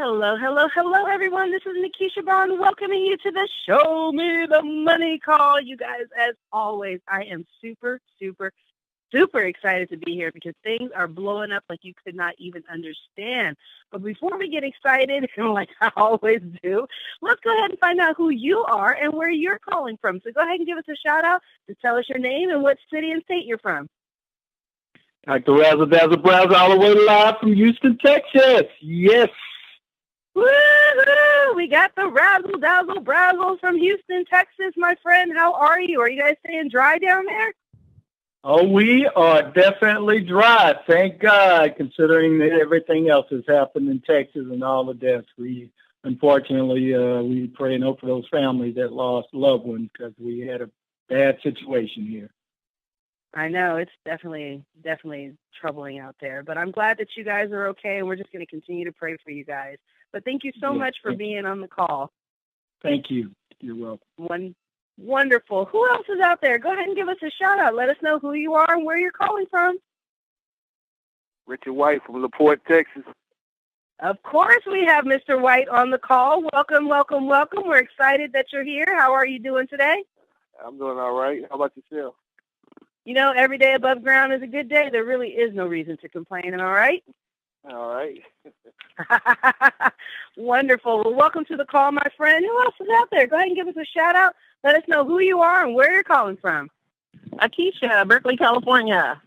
Hello, hello, hello, everyone. This is Nikisha welcoming you to the Show Me the Money call. You guys, as always, I am super, super, super excited to be here because things are blowing up like you could not even understand. But before we get excited, like I always do, let's go ahead and find out who you are and where you're calling from. So go ahead and give us a shout out to tell us your name and what city and state you're from. Dr. Razzle Dazzle Brazzle, all the way live from Houston, Texas. Yes. Woo-hoo! We got the razzle dazzle brazzle from Houston, Texas, my friend. How are you? Are you guys staying dry down there? Oh, we are definitely dry. Thank God, considering that everything else has happened in Texas and all the deaths. Unfortunately, we pray and hope for those families that lost loved ones because we had a bad situation here. I know it's definitely troubling out there, but I'm glad that you guys are okay, and we're just going to continue to pray for you guys. But thank you so much for being on the call. Thank you. You're welcome. Wonderful. Who else is out there? Go ahead and give us a shout out. Let us know who you are and where you're calling from. Richard White from LaPorte, Texas. Of course, we have Mr. White on the call. Welcome, welcome, welcome. We're excited that you're here. How are you doing today? I'm doing all right. How about yourself? You know, every day above ground is a good day. There really is no reason to complain, all right? All right. Wonderful. Well, welcome to the call, my friend. Who else is out there? Go ahead and give us a shout out. Let us know who you are and where you're calling from. Nikisha, Berkeley, California.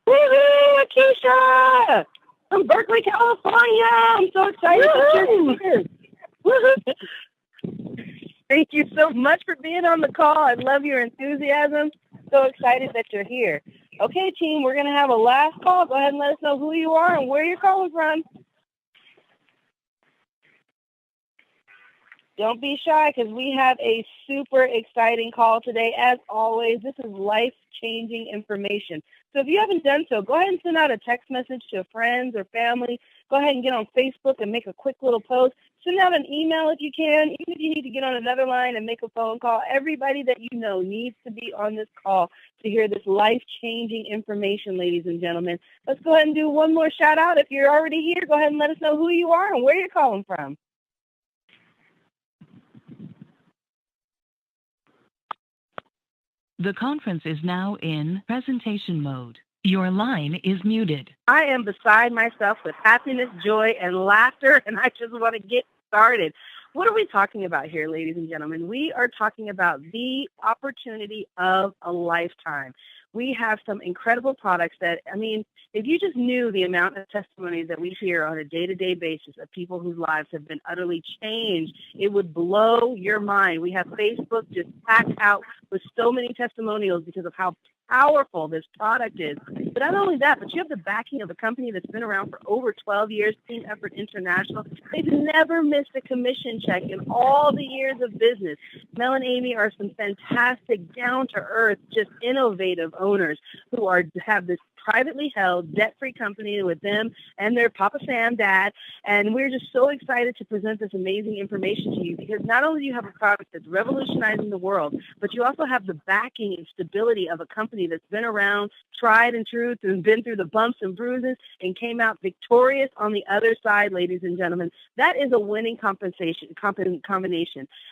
Woohoo, Nikisha! From Berkeley, California. I'm so excited that you're here. Woohoo! Thank you so much for being on the call. I love your enthusiasm. So excited that you're here. Okay, team, we're going to have a last call. Go ahead and let us know who you are and where you're calling from. Don't be shy because we have a super exciting call today. As always, this is life-changing information. So if you haven't done so, go ahead and send out a text message to friends or family. Go ahead and get on Facebook and make a quick little post. Send out an email if you can. Even if you need to get on another line and make a phone call, everybody that you know needs to be on this call to hear this life-changing information, ladies and gentlemen. Let's go ahead and do one more shout-out. If you're already here, go ahead and let us know who you are and where you're calling from. The conference is now in presentation mode. Your line is muted. I am beside myself with happiness, joy, and laughter, and I just want to get started. What are we talking about here, ladies and gentlemen? We are talking about the opportunity of a lifetime. We have some incredible products that, I mean, if you just knew the amount of testimonies that we hear on a day-to-day basis of people whose lives have been utterly changed, it would blow your mind. We have Facebook just packed out with so many testimonials because of how powerful this product is. But not only that, but you have the backing of a company that's been around for over 12 years, Team Effort International. They've never missed a commission check in all the years of business. Mel and Amy are some fantastic, down-to-earth, just innovative owners who have this privately held, debt-free company with them and their Papa Sam dad. And we're just so excited to present this amazing information to you because not only do you have a product that's revolutionizing the world, but you also have the backing and stability of a company that's been around, tried and true, and been through the bumps and bruises and came out victorious on the other side, ladies and gentlemen. That is a winning combination.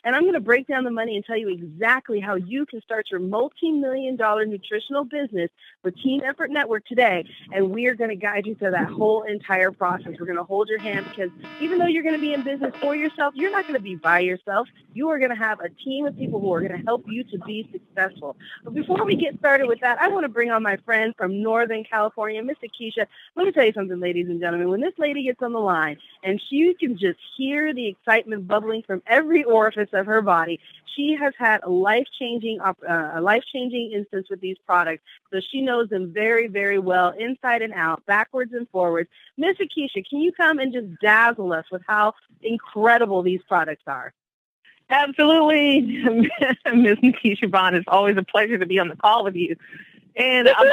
And I'm going to break down the money and tell you exactly how you can start your multi-million-dollar nutritional business with Team Effort Network today, and we are going to guide you through that whole entire process. We're going to hold your hand because even though you're going to be in business for yourself, you're not going to be by yourself. You are going to have a team of people who are going to help you to be successful. But before we get started with that, I want to bring on my friend from Northern California, Miss Nikisha. Let me tell you something, ladies and gentlemen. When this lady gets on the line and you can just hear the excitement bubbling from every orifice of her body, she has had a life-changing instance with these products. So she knows them very, very well, inside and out, backwards and forwards. Miss Nikisha, can you come and just dazzle us with how incredible these products are? Absolutely. Miss Nikisha Bond, it's always a pleasure to be on the call with you. And I'm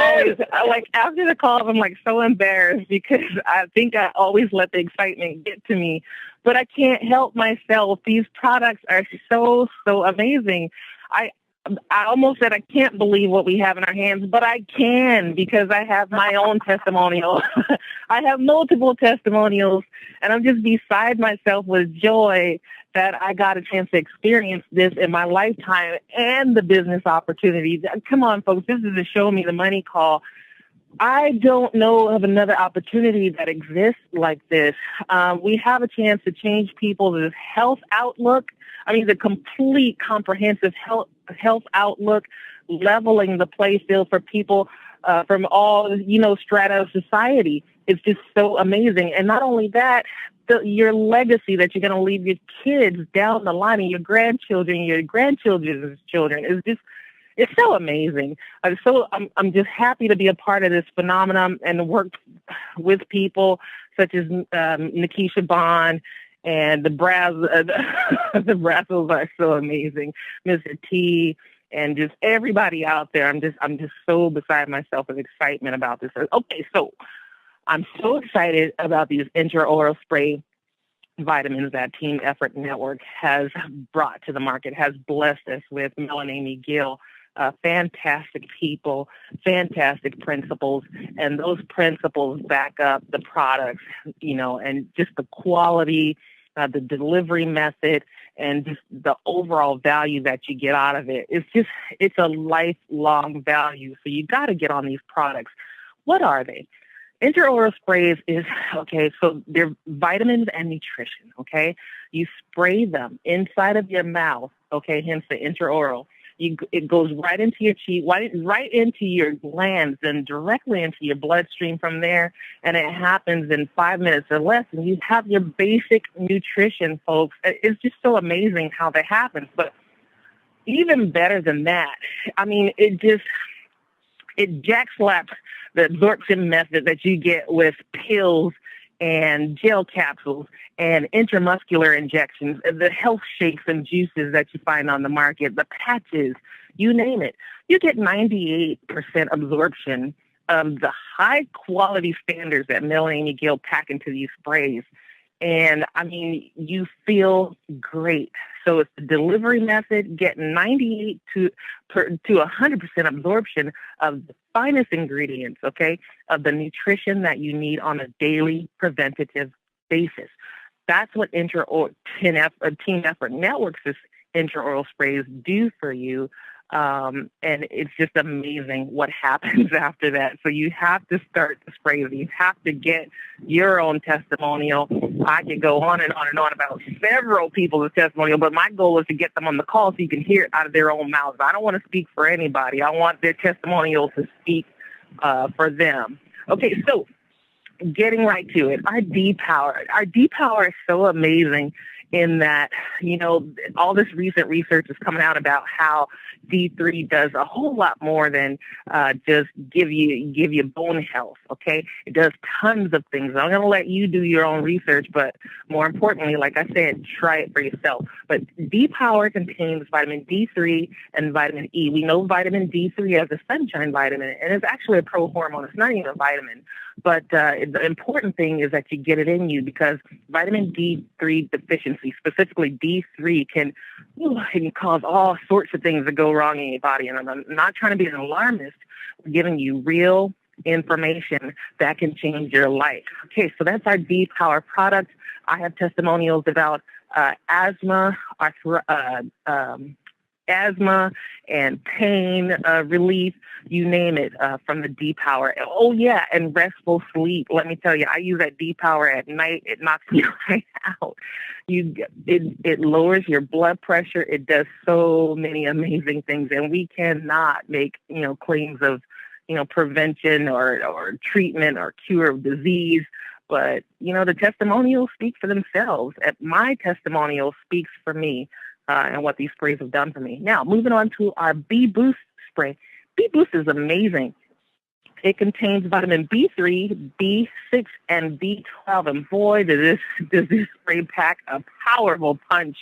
always, after the call, I'm so embarrassed because I think I always let the excitement get to me. But I can't help myself. These products are so, so amazing. I almost said I can't believe what we have in our hands, but I can because I have my own testimonial. I have multiple testimonials, and I'm just beside myself with joy that I got a chance to experience this in my lifetime and the business opportunities. Come on, folks, this is a show me the money call. I don't know of another opportunity that exists like this. We have a chance to change people's health outlook. I mean, the complete comprehensive health outlook, leveling the play field for people from all, strata of society. It's just so amazing. And not only that, your legacy that you're going to leave your kids down the line and your grandchildren's children is just, it's so amazing. I'm just happy to be a part of this phenomenon and work with people such as Nikisha Bond and the Brazzles are so amazing. Mr. T and just everybody out there. I'm just so beside myself with excitement about this. Okay, so I'm so excited about these intraoral spray vitamins that Team Effort Network has brought to the market, has blessed us with. Mel and Amy Gill. Fantastic people, fantastic principles, and those principles back up the products, and just the quality, the delivery method, and just the overall value that you get out of it. It's a lifelong value. So you got to get on these products. What are they? Intraoral sprays so they're vitamins and nutrition, okay? You spray them inside of your mouth, okay, hence the intraoral. It goes right into your cheek, right into your glands, and directly into your bloodstream from there. And it happens in 5 minutes or less. And you have your basic nutrition, folks. It's just so amazing how that happens. But even better than that, I mean, it jackslaps the absorption method that you get with pills and gel capsules and intramuscular injections, the health shakes and juices that you find on the market, the patches, you name it. You get 98% absorption of the high quality standards that Mel and Amy Gill pack into these sprays. And I mean, you feel great. So it's the delivery method, getting 98 to 100% absorption of the finest ingredients, okay, of the nutrition that you need on a daily preventative basis. That's what Team Effort Networks' intraoral sprays do for you. And it's just amazing what happens after that. So you have to start the sprays. You have to get your own testimonial. I could go on and on and on about several people's testimonial, but my goal is to get them on the call so you can hear it out of their own mouths. I don't want to speak for anybody. I want their testimonial to speak for them. Okay, so getting right to it, our D-Power. Our D-Power is so amazing in that, all this recent research is coming out about how D3 does a whole lot more than just give you bone health, okay? It does tons of things. I'm going to let you do your own research, but more importantly, like I said, try it for yourself. But D-Power contains vitamin D3 and vitamin E. We know vitamin D3 as a sunshine vitamin, and it's actually a pro-hormone. It's not even a vitamin. But the important thing is that you get it in you, because vitamin D3 deficiency, specifically D3, can cause all sorts of things to go wrong in your body. And I'm not trying to be an alarmist. We're giving you real information that can change your life. Okay, so that's our D-Power product. I have testimonials about asthma and pain relief, you name it, from the D-Power. Oh, yeah, and restful sleep. Let me tell you, I use that D-Power at night. It knocks me right out. It lowers your blood pressure. It does so many amazing things, and we cannot make, claims of, prevention or treatment or cure of disease. But, the testimonials speak for themselves. My testimonial speaks for me. And what these sprays have done for me. Now, moving on to our B-Boost spray. B-Boost is amazing. It contains vitamin B3, B6, and B12. And boy, does this spray pack a powerful punch.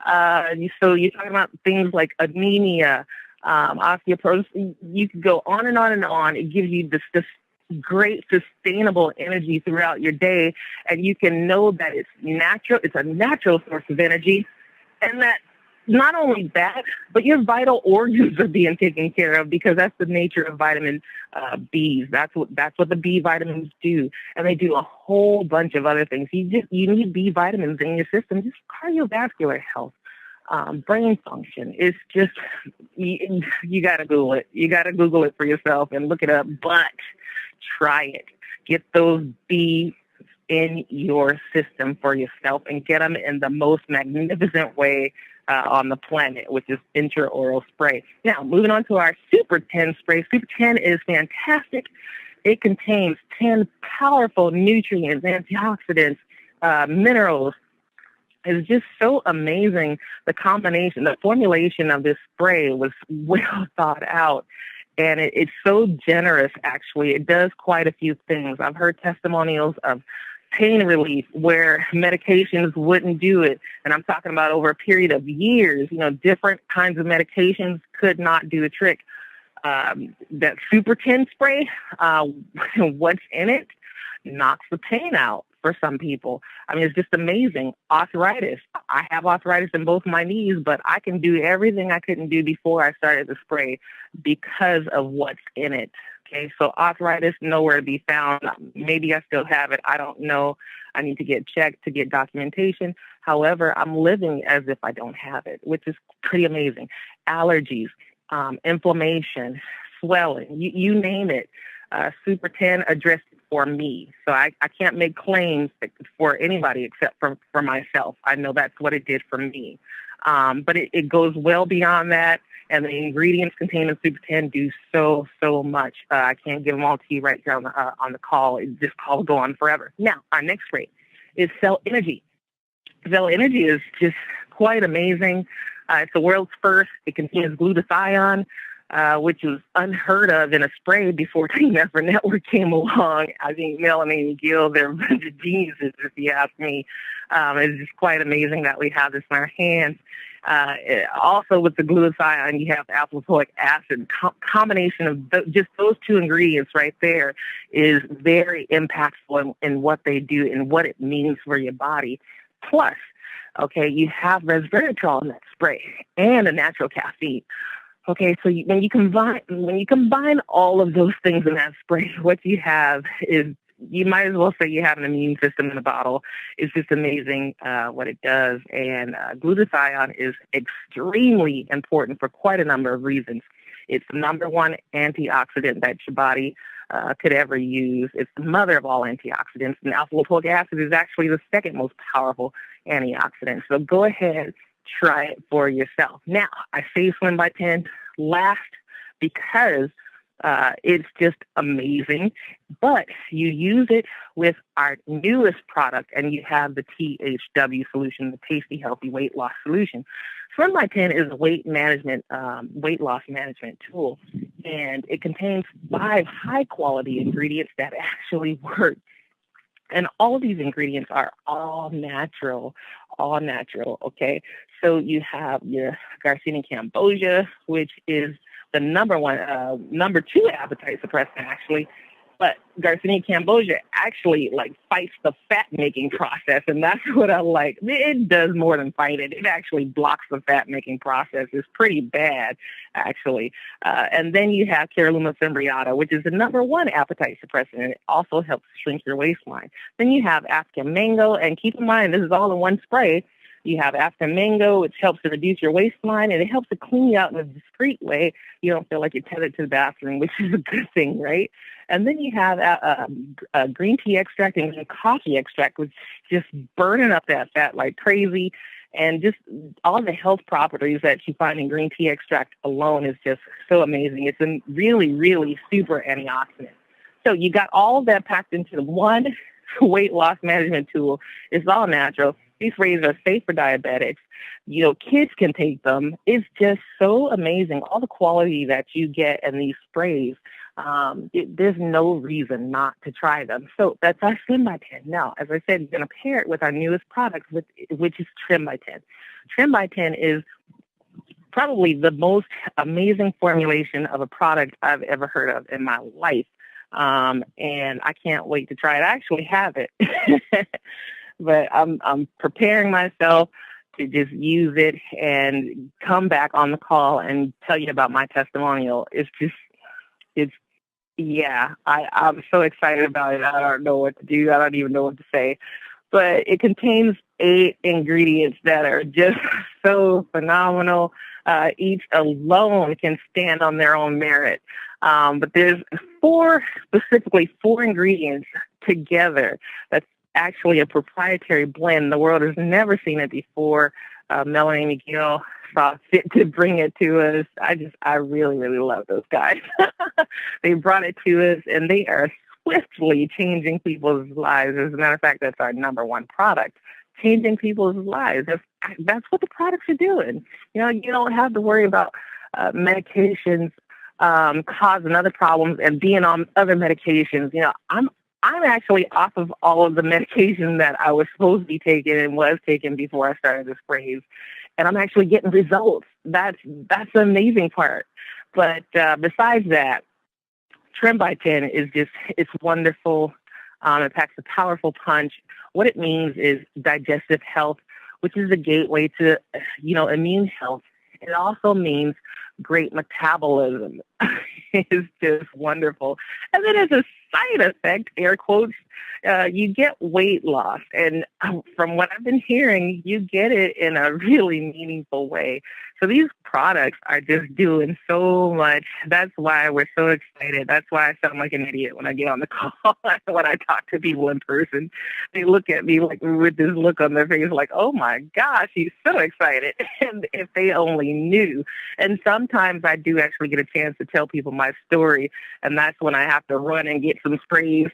So you're talking about things like anemia, osteoporosis. You can go on and on and on. It gives you this great sustainable energy throughout your day. And you can know that it's natural. It's a natural source of energy. And that not only that, but your vital organs are being taken care of, because that's the nature of vitamin Bs. That's what the B vitamins do, and they do a whole bunch of other things. You need B vitamins in your system. Just cardiovascular health, brain function. It's just you got to Google it. You got to Google it for yourself and look it up. But try it. Get those B in your system for yourself, and get them in the most magnificent way on the planet, which is intraoral spray. Now, moving on to our Super 10 spray. Super 10 is fantastic. It contains 10 powerful nutrients, antioxidants, minerals. It's just so amazing. The combination, the formulation of this spray was well thought out. And it's so generous, actually. It does quite a few things. I've heard testimonials of pain relief where medications wouldn't do it. And I'm talking about over a period of years. Different kinds of medications could not do the trick. That Super 10 spray, what's in it, knocks the pain out for some people. I mean, it's just amazing. Arthritis. I have arthritis in both my knees, but I can do everything I couldn't do before I started the spray because of what's in it. Okay, so arthritis, nowhere to be found. Maybe I still have it. I don't know. I need to get checked to get documentation. However, I'm living as if I don't have it, which is pretty amazing. Allergies, inflammation, swelling, you name it. Super 10 addressed it for me. So I can't make claims for anybody except for myself. I know that's what it did for me. But it goes well beyond that. And the ingredients contained in Super 10 do so much. I can't give them all to you right here on the call. This call will go on forever. Now, our next spray is Cell Energy. Cell Energy is just quite amazing. It's the world's first. It contains glutathione, which was unheard of in a spray before Team Effort Network came along. I think Melanie and Gil, they're a bunch of geniuses, if you ask me. It's just quite amazing that we have this in our hands. Also, with the glutathione, you have alpha-lipoic acid. Combination of just those two ingredients right there is very impactful in what they do and what it means for your body. Plus, okay, you have resveratrol in that spray and a natural caffeine. Okay, so when you combine all of those things in that spray, what you have is, you might as well say you have an immune system in a bottle. It's just amazing what it does. And glutathione is extremely important for quite a number of reasons. It's the number one antioxidant that your body could ever use. It's the mother of all antioxidants. And alpha-lipoic acid is actually the second most powerful antioxidant. So go ahead, try it for yourself. Now, I say Swim by 10 last because it's just amazing, but you use it with our newest product, and you have the THW solution, the Tasty Healthy Weight Loss Solution. Swim by 10 is a weight loss management tool, and it contains 5 high-quality ingredients that actually work. And all of these ingredients are all natural, okay? So you have your Garcinia cambogia, which is the number 2 appetite suppressant, actually. But Garcinia cambogia actually fights the fat-making process, and that's what I like. It does more than fight it. It actually blocks the fat-making process. It's pretty bad, actually. And then you have Caralluma fimbriata, which is the number 1 appetite suppressant, and it also helps shrink your waistline. Then you have African mango, and keep in mind, this is all in one spray. You have African mango, which helps to reduce your waistline, and it helps to clean you out in a discreet way. You don't feel like you're tethered to the bathroom, which is a good thing, right? And then you have green tea extract and coffee extract, which just burning up that fat like crazy. And just all the health properties that you find in green tea extract alone is just so amazing. It's a really, really super antioxidant. So you got all of that packed into the one weight loss management tool. It's all natural. These sprays are safe for diabetics. Kids can take them. It's just so amazing. All the quality that you get in these sprays, there's no reason not to try them. So that's our Trim by 10. Now, as I said, you're going to pair it with our newest product, which is Trim by 10. Trim by 10 is probably the most amazing formulation of a product I've ever heard of in my life. And I can't wait to try it. I actually have it. But I'm preparing myself to just use it and come back on the call and tell you about my testimonial. I'm so excited about it. I don't know what to do. I don't even know what to say. But it contains 8 ingredients that are just so phenomenal. Each alone can stand on their own merit. But there's specifically four ingredients together. That's actually a proprietary blend. The world has never seen it before. Melanie McGill saw fit to bring it to us. I really, really love those guys. They brought it to us, and they are swiftly changing people's lives. As a matter of fact, that's our number one product, changing people's lives. That's what the products are doing. You don't have to worry about medications causing other problems and being on other medications. I'm actually off of all of the medication that I was supposed to be taking and was taking before I started the sprays, and I'm actually getting results. That's the amazing part. But besides that, Trim by 10 it's wonderful. It packs a powerful punch. What it means is digestive health, which is the gateway to, immune health. It also means great metabolism. It's just wonderful. And then as a side effect, air quotes, you get weight loss. And from what I've been hearing, you get it in a really meaningful way. So these products are just doing so much. That's why we're so excited. That's why I sound like an idiot when I get on the call. When I talk to people in person, they look at me like with this look on their face like, oh my gosh, he's so excited. And if they only knew. And sometimes I do actually get a chance to tell people my story. And that's when I have to run and get some sprays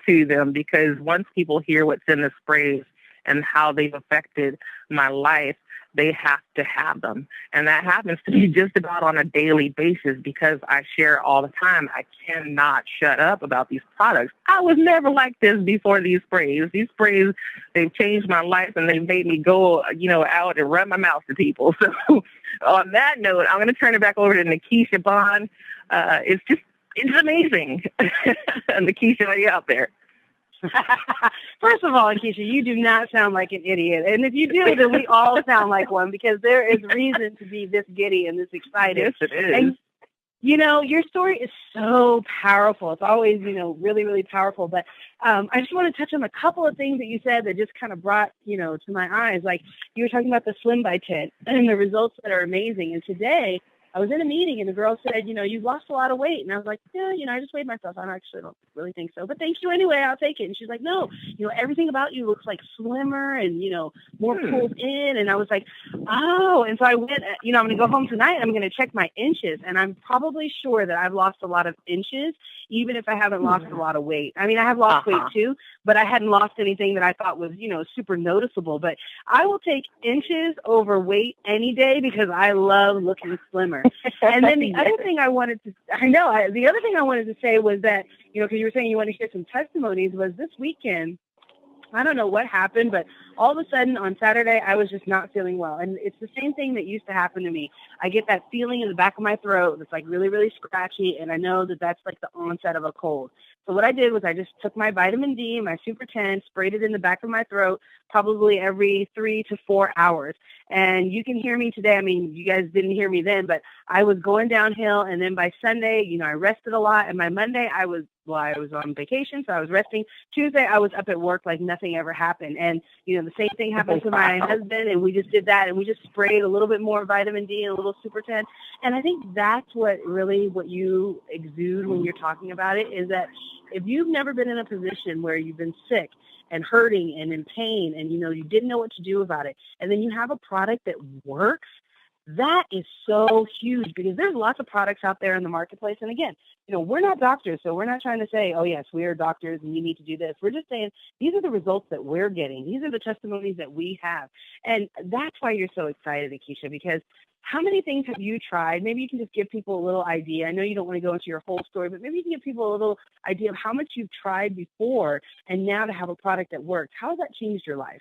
to them, because once people hear what's in the sprays and how they've affected my life, they have to have them. And that happens to me just about on a daily basis because I share all the time. I cannot shut up about these products. I was never like this before these sprays. These sprays, they've changed my life and they've made me go, out and run my mouth to people. So on that note, I'm going to turn it back over to Nikisha Bond. It's amazing. Nikisha, are you out there? First of all, Nikisha, you do not sound like an idiot. And if you do, then we all sound like one, because there is reason to be this giddy and this excited. Yes, it is. And, your story is so powerful. It's always, really, really powerful. But I just want to touch on a couple of things that you said that just kind of brought, to my eyes. Like you were talking about the Slim by 10 and the results that are amazing. And today, I was in a meeting and the girl said, you've lost a lot of weight. And I was like, yeah, I just weighed myself. I actually don't really think so. But thank you anyway. I'll take it. And she's like, no, everything about you looks like slimmer and, more pulled in. And I was like, oh. And so I went, I'm going to go home tonight. I'm going to check my inches. And I'm probably sure that I've lost a lot of inches, even if I haven't lost a lot of weight. I mean, I have lost weight too, but I hadn't lost anything that I thought was, super noticeable. But I will take inches over weight any day because I love looking slimmer. And then the other thing I wanted to say was that, because you were saying you want to hear some testimonies, was this weekend, I don't know what happened, but all of a sudden on Saturday, I was just not feeling well. And it's the same thing that used to happen to me. I get that feeling in the back of my throat that's like really, really scratchy. And I know that that's like the onset of a cold. So what I did was I just took my vitamin D, my Super 10, sprayed it in the back of my throat, probably every 3 to 4 hours. And you can hear me today. I mean, you guys didn't hear me then, but I was going downhill. And then by Sunday, I rested a lot. And by Monday, I was on vacation, so I was resting. Tuesday, I was up at work like nothing ever happened. And, the same thing happened to my husband, and we just did that. And we just sprayed a little bit more vitamin D and a little Super 10. And I think that's what you exude when you're talking about it, is that if you've never been in a position where you've been sick and hurting and in pain and, you didn't know what to do about it, and then you have a product that works, that is so huge, because there's lots of products out there in the marketplace. And again, we're not doctors, so we're not trying to say, oh, yes, we are doctors and you need to do this. We're just saying these are the results that we're getting. These are the testimonies that we have. And that's why you're so excited, Nikisha, because how many things have you tried? Maybe you can just give people a little idea. I know you don't want to go into your whole story, but maybe you can give people a little idea of how much you've tried before and now to have a product that works. How has that changed your life?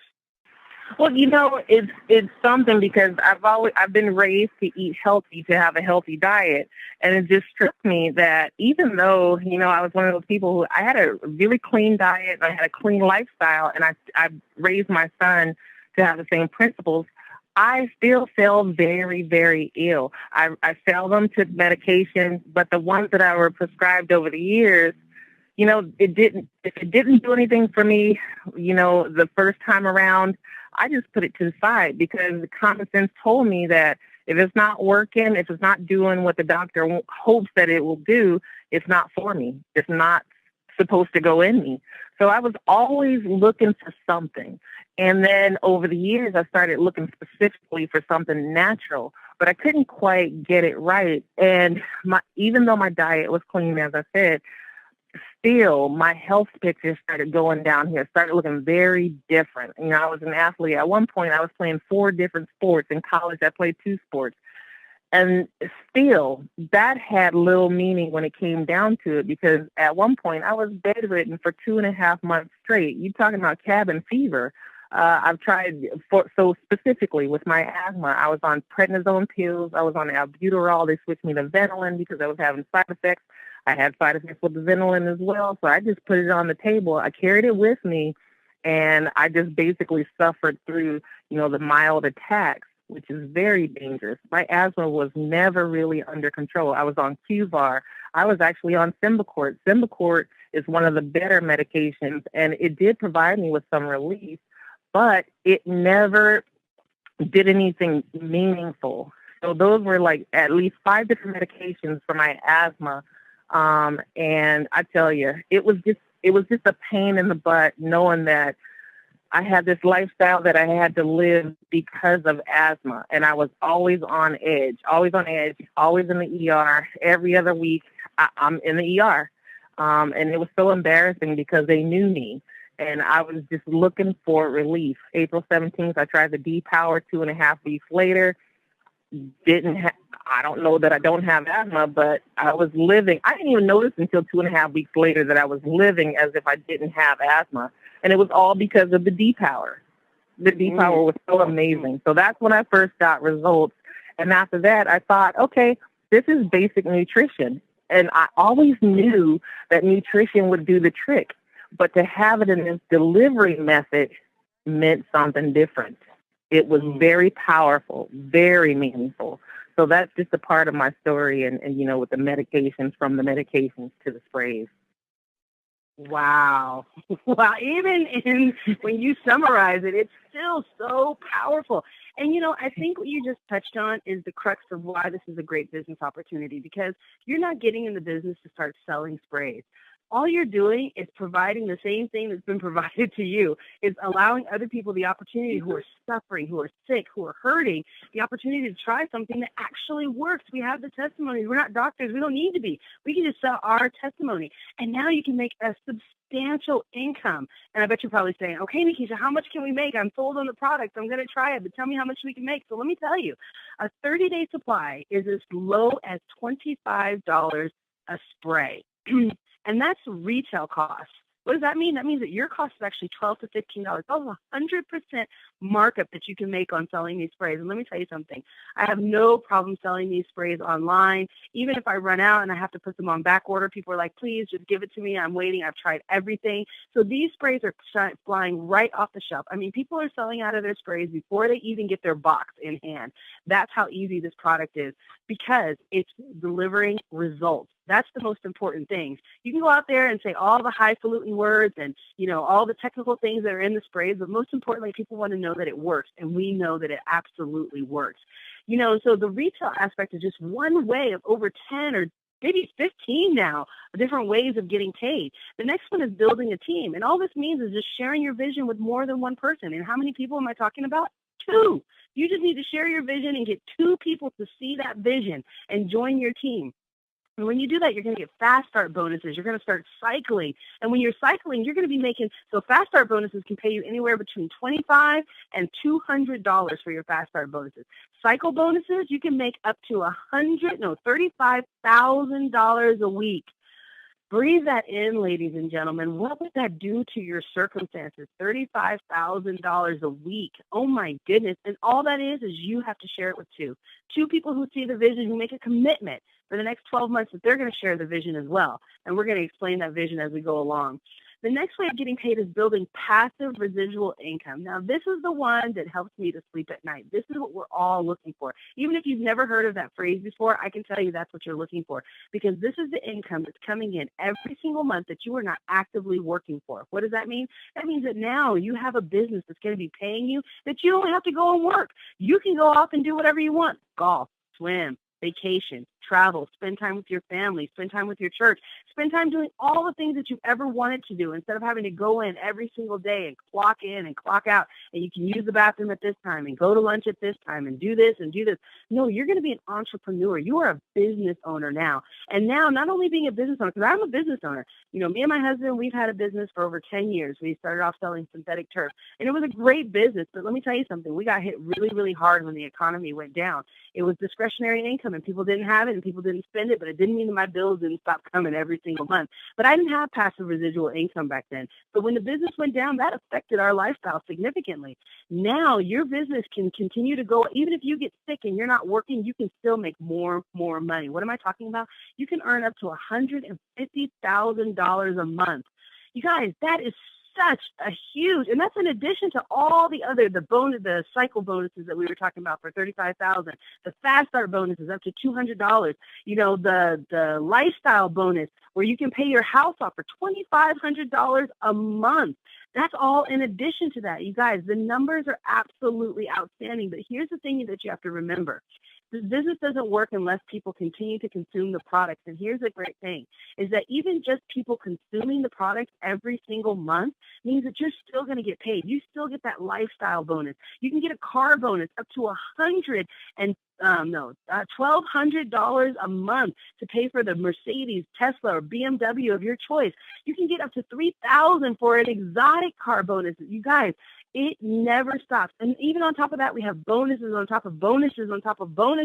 Well, it's something, because I've been raised to eat healthy, to have a healthy diet. And it just struck me that even though, I was one of those people who I had a really clean diet and I had a clean lifestyle, and I raised my son to have the same principles, I still feel very, very ill. I seldom took medication, but the ones that I were prescribed over the years, if it didn't do anything for me, the first time around, I just put it to the side because the common sense told me that if it's not working, if it's not doing what the doctor hopes that it will do, it's not for me. It's not supposed to go in me. So I was always looking for something. And then over the years, I started looking specifically for something natural, but I couldn't quite get it right. And even though my diet was clean, as I said, still my health picture started going down here, started looking very different. I was an athlete. At one point, I was playing 4 different sports. In college, I played 2 sports. And still, that had little meaning when it came down to it, because at one point, I was bedridden for 2.5 months straight. You're talking about cabin fever. I've tried, so specifically with my asthma, I was on prednisone pills. I was on albuterol. They switched me to Ventolin because I was having side effects. I had side effects with the Ventolin as well, so I just put it on the table. I carried it with me, and I just basically suffered through, the mild attacks, which is very dangerous. My asthma was never really under control. I was on QVAR. I was actually on Symbicort. Symbicort is one of the better medications, and it did provide me with some relief, but it never did anything meaningful. So those were like at least 5 different medications for my asthma. And I tell you, it was just a pain in the butt knowing that I had this lifestyle that I had to live because of asthma. And I was always on edge, always in the ER. Every other week, I'm in the ER. And it was so embarrassing because they knew me. And I was just looking for relief. April 17th, I tried the D-Power 2.5 weeks later. I don't know that I don't have asthma, but I was living. I didn't even notice until 2.5 weeks later that I was living as if I didn't have asthma. And it was all because of the D-Power. The D-Power was so amazing. So that's when I first got results. And after that, I thought, okay, this is basic nutrition. And I always knew that nutrition would do the trick. But to have it in this delivery method meant something different. It was very powerful, very meaningful. So that's just a part of my story and with the medications, from the medications to the sprays. Wow. Wow. Even when you summarize it, it's still so powerful. And, I think what you just touched on is the crux of why this is a great business opportunity, because you're not getting in the business to start selling sprays. All you're doing is providing the same thing that's been provided to you. It's allowing other people the opportunity who are suffering, who are sick, who are hurting, the opportunity to try something that actually works. We have the testimony. We're not doctors. We don't need to be. We can just sell our testimony. And now you can make a substantial income. And I bet you're probably saying, okay, Nikisha, how much can we make? I'm sold on the product. I'm going to try it, but tell me how much we can make. So let me tell you, a 30-day supply is as low as $25 a spray. And that's retail cost. What does that mean? That means that your cost is actually $12 to $15. That's a 100% markup that you can make on selling these sprays. And let me tell you something. I have no problem selling these sprays online. Even if I run out and I have to put them on back order, people are like, please just give it to me. I'm waiting. I've tried everything. So these sprays are flying right off the shelf. I mean, people are selling out of their sprays before they even get their box in hand. That's how easy this product is, because it's delivering results. That's the most important thing. You can go out there and say all the highfalutin words and, all the technical things that are in the sprays, but most importantly, people want to know that it works, and we know that it absolutely works. So the retail aspect is just one way of over 10 or maybe 15 now, different ways of getting paid. The next one is building a team, and all this means is just sharing your vision with more than one person. And how many people am I talking about? 2. You just need to share your vision and get 2 people to see that vision and join your team. And when you do that, you're going to get fast start bonuses. You're going to start cycling. And when you're cycling, you're going to be making, so fast start bonuses can pay you anywhere between $25 and $200 for your fast start bonuses. Cycle bonuses, you can make up to $35,000 a week. Breathe that in, ladies and gentlemen. What would that do to your circumstances? $35,000 a week. Oh, my goodness. And all that is you have to share it with 2 people who see the vision, who make a commitment for the next 12 months that they're going to share the vision as well. And we're going to explain that vision as we go along. The next way of getting paid is building passive residual income. Now, this is the one that helps me to sleep at night. This is what we're all looking for. Even if you've never heard of that phrase before, I can tell you that's what you're looking for, because this is the income that's coming in every single month that you are not actively working for. What does that mean? That means that now you have a business that's going to be paying you that you don't have to go and work. You can go off and do whatever you want. Golf, swim, vacation, travel, spend time with your family, spend time with your church, spend time doing all the things that you've ever wanted to do instead of having to go in every single day and clock in and clock out, and you can use the bathroom at this time and go to lunch at this time and do this and do this. No, you're going to be an entrepreneur. You are a business owner now. And now, not only being a business owner, because I'm a business owner, you know, me and my husband, we've had a business for over 10 years. We started off selling synthetic turf, and it was a great business. But let me tell you something. We got hit really, really hard when the economy went down. It was discretionary income, and people didn't have it, and people didn't spend it, but it didn't mean that my bills didn't stop coming every single month. But I didn't have passive residual income back then. But when the business went down, that affected our lifestyle significantly. Now your business can continue to go. Even if you get sick and you're not working, you can still make more money. What am I talking about? You can earn up to $150,000 a month. You guys, that is such a huge, and that's in addition to all the other, the cycle bonuses that we were talking about for $35,000, the fast start bonuses up to $200, you know, the lifestyle bonus where you can pay your house off for $2,500 a month. That's all in addition to that. You guys, the numbers are absolutely outstanding, but here's the thing that you have to remember. This business doesn't work unless people continue to consume the products. And here's the great thing, is that even just people consuming the products every single month means that you're still going to get paid. You still get that lifestyle bonus. You can get a car bonus up to $1,200 a month to pay for the Mercedes, Tesla, or BMW of your choice. You can get up to $3,000 for an exotic car bonus. You guys, it never stops. And even on top of that, we have bonuses on top of bonuses on top of bonuses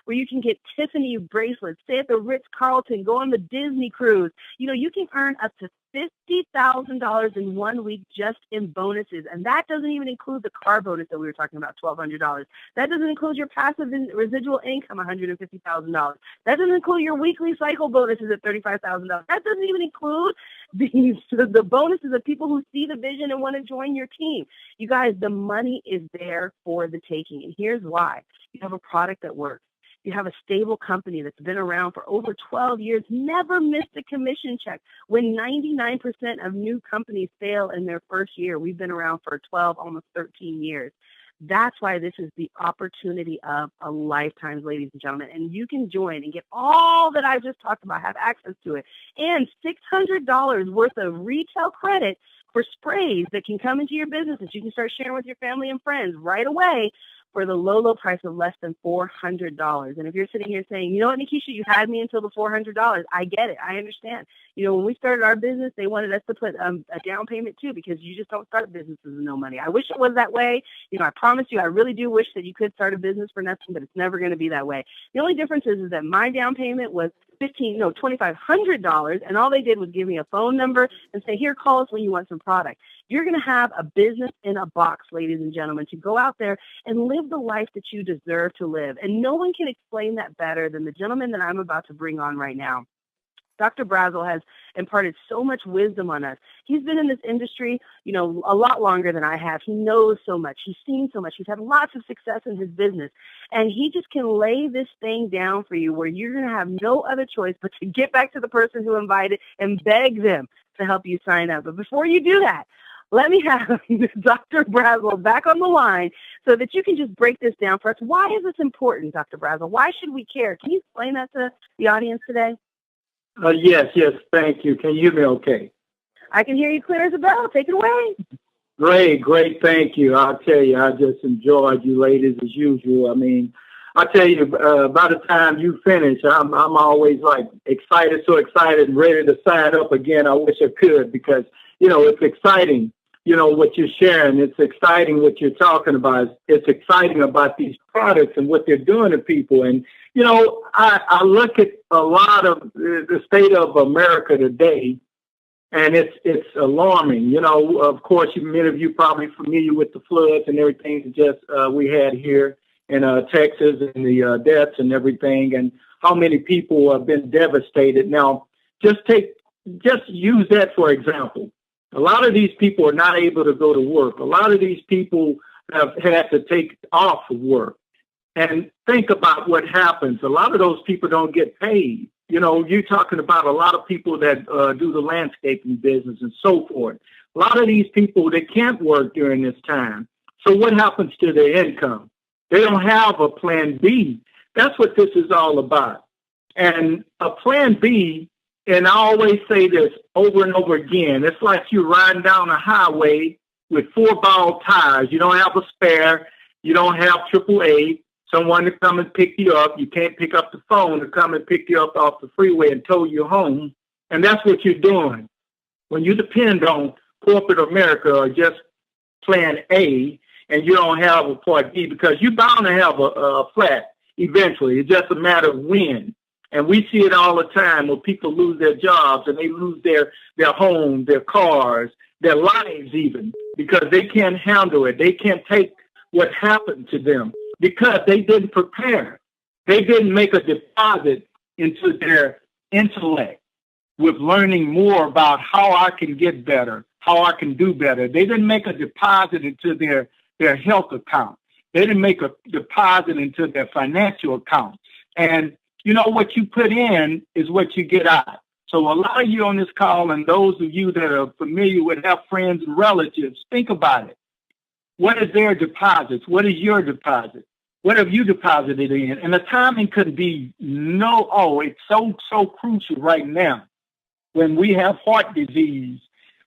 where you can get Tiffany bracelets, stay at the Ritz-Carlton, go on the Disney cruise. You know, you can earn up to $50,000 in 1 week just in bonuses. And that doesn't even include the car bonus that we were talking about, $1,200. That doesn't include your passive residual income, $150,000. That doesn't include your weekly cycle bonuses at $35,000. That doesn't even include the bonuses of people who see the vision and want to join your team. You guys, the money is there for the taking. And here's why. You have a product that works. You have a stable company that's been around for over 12 years, never missed a commission check. When 99% of new companies fail in their first year, we've been around for 12, almost 13 years. That's why this is the opportunity of a lifetime, ladies and gentlemen. And you can join and get all that I've just talked about, have access to it, and $600 worth of retail credit for sprays that can come into your business that you can start sharing with your family and friends right away for the low price of less than $400. And if you're sitting here saying, you know what, Nikisha, you had me until the $400, I get it. I understand. You know, when we started our business, they wanted us to put a down payment too, because you just don't start businesses with no money. I wish it was that way. You know, I promise you, I really do wish that you could start a business for nothing, but it's never going to be that way. The only difference is that my down payment was $2,500, and all they did was give me a phone number and say, here, call us when you want some product. You're going to have a business in a box, ladies and gentlemen, to go out there and live the life that you deserve to live. And no one can explain that better than the gentleman that I'm about to bring on right now. Dr. Brazel has imparted so much wisdom on us. He's been in this industry, you know, a lot longer than I have. He knows so much. He's seen so much. He's had lots of success in his business. And he just can lay this thing down for you where you're going to have no other choice but to get back to the person who invited and beg them to help you sign up. But before you do that, let me have Dr. Brazel back on the line so that you can just break this down for us. Why is this important, Dr. Brazel? Why should we care? Can you explain that to the audience today? Yes, thank you. Can you hear me okay? I can hear you clear as a bell. Take it away. Great, thank you. I'll tell you, I just enjoyed you ladies as usual. I mean, I tell you, by the time you finish, I'm always like so excited and ready to sign up again. I wish I could, because, you know, it's exciting, you know, what you're sharing. It's exciting what you're talking about. It's exciting about these products and what they're doing to people. And, you know, I look at a lot of the state of America today, and it's alarming. You know, of course, many of you probably familiar with the floods and everything that we had here in Texas, and the deaths and everything, and how many people have been devastated. Now, just use that for example. A lot of these people are not able to go to work. A lot of these people have had to take off of work. And think about what happens. A lot of those people don't get paid. You know, you're talking about a lot of people that do the landscaping business and so forth. A lot of these people, they can't work during this time. So what happens to their income? They don't have a plan B. That's what this is all about. And a plan B, and I always say this over and over again, it's like you're riding down a highway with 4-ball tires. You don't have a spare. You don't have AAA, someone to come and pick you up. You can't pick up the phone to come and pick you up off the freeway and tow you home. And that's what you're doing. When you depend on corporate America or just plan A, and you don't have a part B, because you're bound to have a flat eventually. It's just a matter of when. And we see it all the time when people lose their jobs and they lose their home, their cars, their lives even, because they can't handle it. They can't take what happened to them because they didn't prepare. They didn't make a deposit into their intellect with learning more about how I can get better, how I can do better. They didn't make a deposit into their health account. They didn't make a deposit into their financial account. And you know, what you put in is what you get out. So a lot of you on this call, and those of you that are familiar with, have friends and relatives, think about it. What is their deposits? What is your deposit? What have you deposited in? And the timing could be it's so crucial right now when we have heart disease,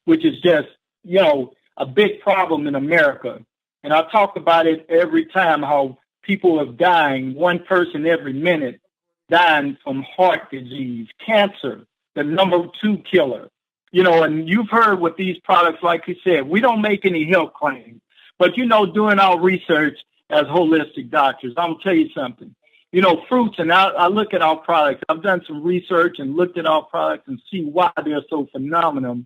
which is just, you know, a big problem in America. And I talk about it every time, how people are dying, one person every minute dying from heart disease, cancer, the number 2 killer. You know, and you've heard with these products, like you said, we don't make any health claims. But, you know, doing our research as holistic doctors, I'm going to tell you something. You know, fruits, and I look at our products. I've done some research and looked at our products and see why they're so phenomenal,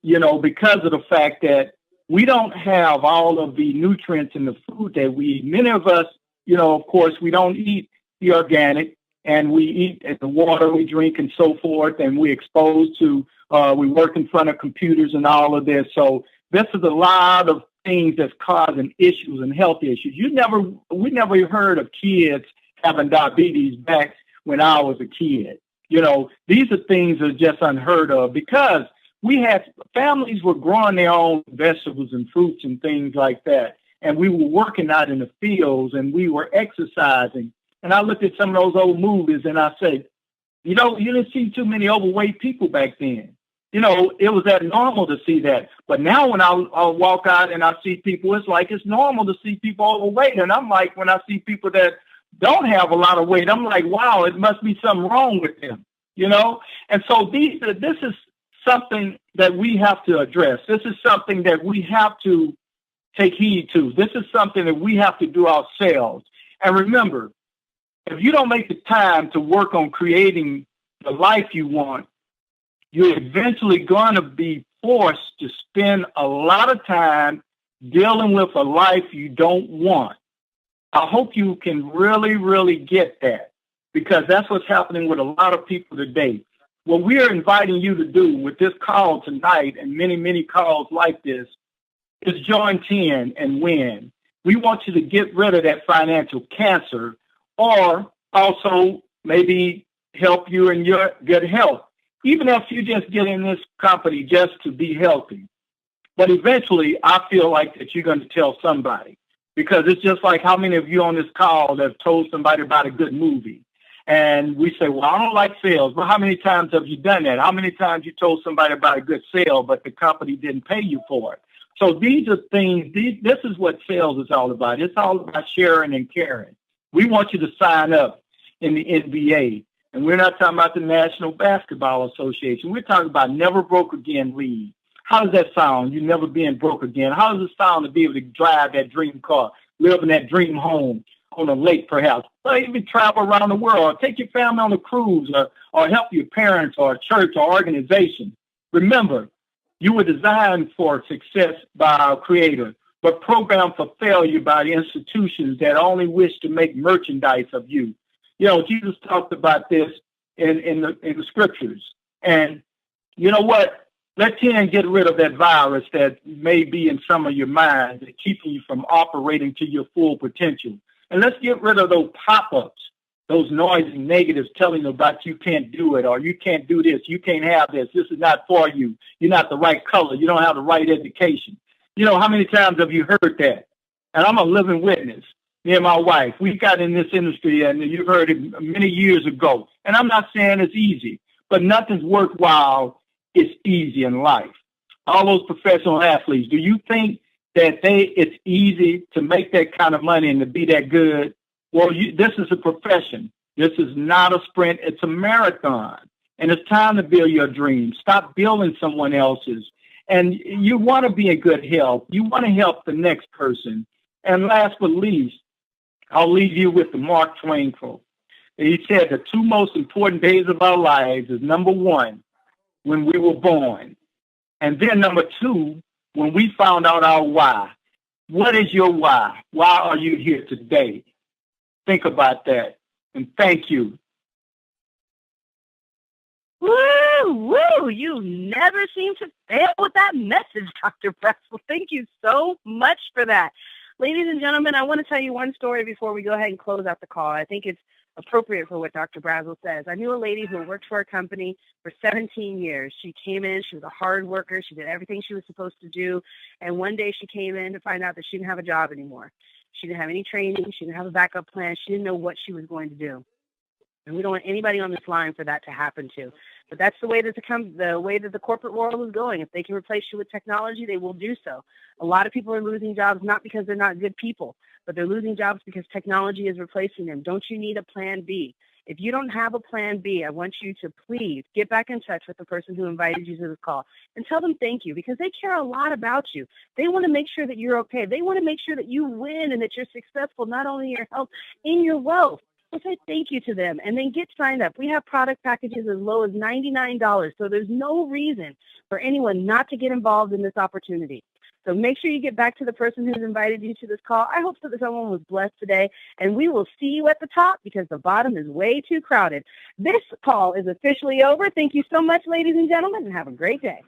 you know, because of the fact that we don't have all of the nutrients in the food that we eat. Many of us, you know, of course, we don't eat the organic, and we eat the water we drink and so forth, and we're exposed to, we work in front of computers and all of this. So this is a lot of things that's causing issues and health issues. We never heard of kids having diabetes back when I was a kid. You know, these are things that are just unheard of because families were growing their own vegetables and fruits and things like that. And we were working out in the fields and we were exercising. And I looked at some of those old movies and I said, you know, you didn't see too many overweight people back then. You know, it was that normal to see that. But now when I'll walk out and I see people, it's like it's normal to see people overweight. And I'm like, when I see people that don't have a lot of weight, I'm like, wow, it must be something wrong with them, you know? And so this is something that we have to address. This is something that we have to take heed to. This is something that we have to do ourselves. And remember, if you don't make the time to work on creating the life you want, you're eventually going to be forced to spend a lot of time dealing with a life you don't want. I hope you can really, really get that, because that's what's happening with a lot of people today. What we're inviting you to do with this call tonight and many, many calls like this is join 10 and win. We want you to get rid of that financial cancer, or also maybe help you in your good health, even if you just get in this company just to be healthy. But eventually, I feel like that you're going to tell somebody, because it's just like how many of you on this call have told somebody about a good movie. And we say, well, I don't like sales. But how many times have you done that? How many times you told somebody about a good sale, but the company didn't pay you for it? So these are things, this is what sales is all about. It's all about sharing and caring. We want you to sign up in the NBA. And we're not talking about the National Basketball Association. We're talking about Never Broke Again League. How does that sound? You never being broke again. How does it sound to be able to drive that dream car, live in that dream home on a lake perhaps, or even travel around the world, or take your family on a cruise, or help your parents or a church or organization? Remember, you were designed for success by our Creator, but programmed for failure by the institutions that only wish to make merchandise of you. You know, Jesus talked about this in the scriptures. And you know what? Let 10 get rid of that virus that may be in some of your minds that keeping you from operating to your full potential. And let's get rid of those pop-ups, those noisy negatives telling you about you can't do it or you can't do this, you can't have this is not for you, you're not the right color, you don't have the right education. You know, how many times have you heard that? And I'm a living witness. Me and my wife, we got in this industry, and you've heard it many years ago. And I'm not saying it's easy, but nothing's worthwhile is easy in life. All those professional athletes, do you think that it's easy to make that kind of money and to be that good? Well, this is a profession. This is not a sprint. It's a marathon. And it's time to build your dreams. Stop building someone else's. And you want to be in good health. You want to help the next person. And last but least, I'll leave you with the Mark Twain quote. He said the two most important days of our lives is, number one, when we were born. And then number two, when we found out our why. What is your why? Why are you here today? Think about that. And thank you. Woo, woo. You never seem to fail with that message, Dr. Brazel. Thank you so much for that. Ladies and gentlemen, I want to tell you one story before we go ahead and close out the call. I think it's appropriate for what Dr. Brazel says. I knew a lady who worked for a company for 17 years. She came in, she was a hard worker, she did everything she was supposed to do, and one day she came in to find out that she didn't have a job anymore. She didn't have any training, she didn't have a backup plan, she didn't know what she was going to do. And we don't want anybody on this line for that to happen to. But that's the way that the corporate world is going. If they can replace you with technology, they will do so. A lot of people are losing jobs not because they're not good people, but they're losing jobs because technology is replacing them. Don't you need a plan B? If you don't have a plan B, I want you to please get back in touch with the person who invited you to this call and tell them thank you, because they care a lot about you. They want to make sure that you're okay. They want to make sure that you win and that you're successful, not only in your health, in your wealth. So say thank you to them and then get signed up. We have product packages as low as $99, so there's no reason for anyone not to get involved in this opportunity. So make sure you get back to the person who's invited you to this call. I hope that someone was blessed today, and we will see you at the top because the bottom is way too crowded. This call is officially over. Thank you so much, ladies and gentlemen, and have a great day.